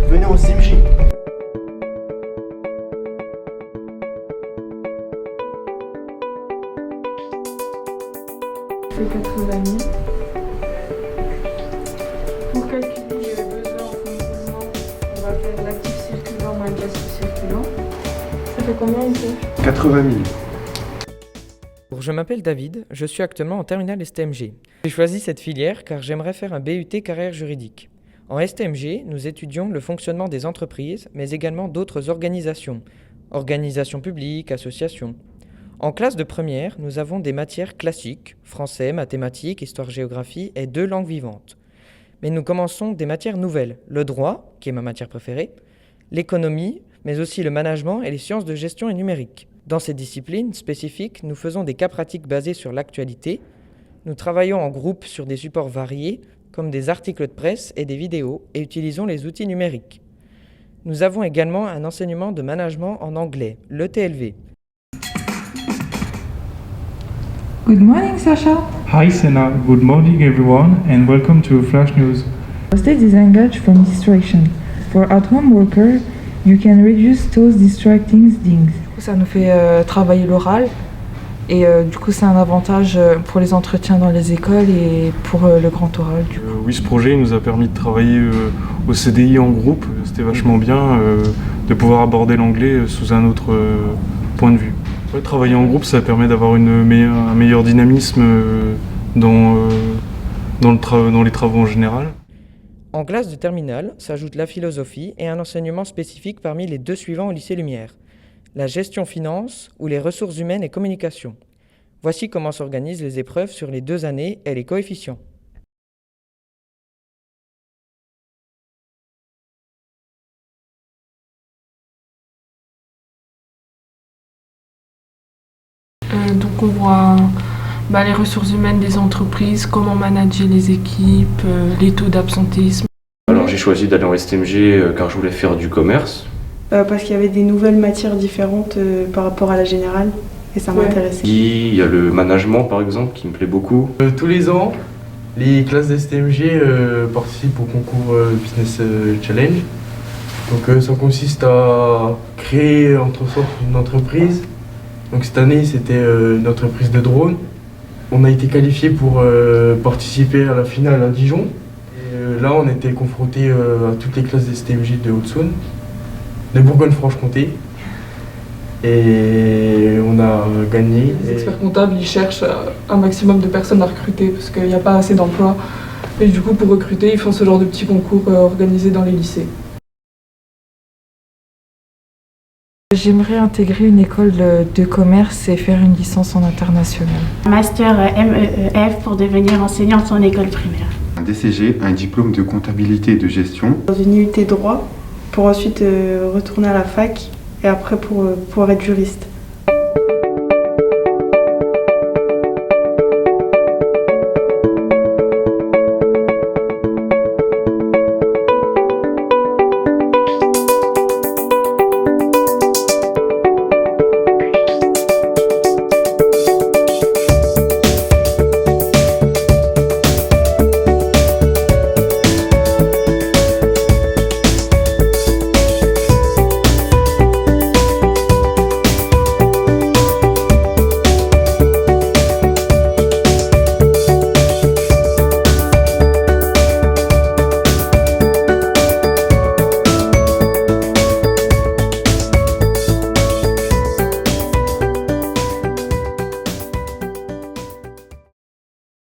venez au CMJ. C'est 80 000. Pour calculer le besoin en fonctionnement, on va faire l'actif circulant moins le passif circulant. Ça fait combien ici? 80 000. Je m'appelle David, je suis actuellement en terminale STMG. J'ai choisi cette filière car j'aimerais faire un BUT carrière juridique. En STMG, nous étudions le fonctionnement des entreprises, mais également d'autres organisations publiques, associations. En classe de première, nous avons des matières classiques, français, mathématiques, histoire-géographie et 2 langues vivantes. Mais nous commençons des matières nouvelles, le droit, qui est ma matière préférée, l'économie, mais aussi le management et les sciences de gestion et numérique. Dans ces disciplines spécifiques, nous faisons des cas pratiques basés sur l'actualité. Nous travaillons en groupe sur des supports variés, comme des articles de presse et des vidéos, et utilisons les outils numériques. Nous avons également un enseignement de management en anglais, l'ETLV. Good morning, Sasha. Hi Senna, good morning everyone and welcome to Flash News. Stay disengaged from distraction. For at-home worker, you can reduce those distracting things. Ça nous fait travailler l'oral et du coup c'est un avantage pour les entretiens dans les écoles et pour le grand oral du coup. Oui, ce projet nous a permis de travailler au CDI en groupe. C'était vachement bien de pouvoir aborder l'anglais sous un autre point de vue. Ouais, travailler en groupe, ça permet d'avoir un meilleur dynamisme dans les travaux en général. En classe de terminale s'ajoute la philosophie et un enseignement spécifique parmi les 2 suivants au lycée Lumière. La gestion finance ou les ressources humaines et communication. Voici comment s'organisent les épreuves sur les 2 années et les coefficients. Donc on voit les ressources humaines des entreprises, comment manager les équipes, les taux d'absentéisme. Alors j'ai choisi d'aller en STMG car je voulais faire du commerce. Parce qu'il y avait des nouvelles matières différentes par rapport à la générale et ça m'intéressait. Il y a le management par exemple qui me plaît beaucoup. Tous les ans, les classes d'STMG participent au concours Business Challenge. Donc ça consiste à créer en quelque sorte une entreprise. Donc cette année c'était une entreprise de drones. On a été qualifié pour participer à la finale à Dijon. Et là on était confronté à toutes les classes d'STMG de Haute-Saône, de Bourgogne-Franche-Comté. Et on a gagné. Les experts comptables ils cherchent un maximum de personnes à recruter parce qu'il n'y a pas assez d'emplois. Et du coup pour recruter ils font ce genre de petits concours organisés dans les lycées. J'aimerais intégrer une école de commerce et faire une licence en international. Master MEEF pour devenir enseignante en école primaire. Un DCG, un diplôme de comptabilité et de gestion. Dans une IUT droit pour ensuite retourner à la fac et après pour pouvoir être juriste.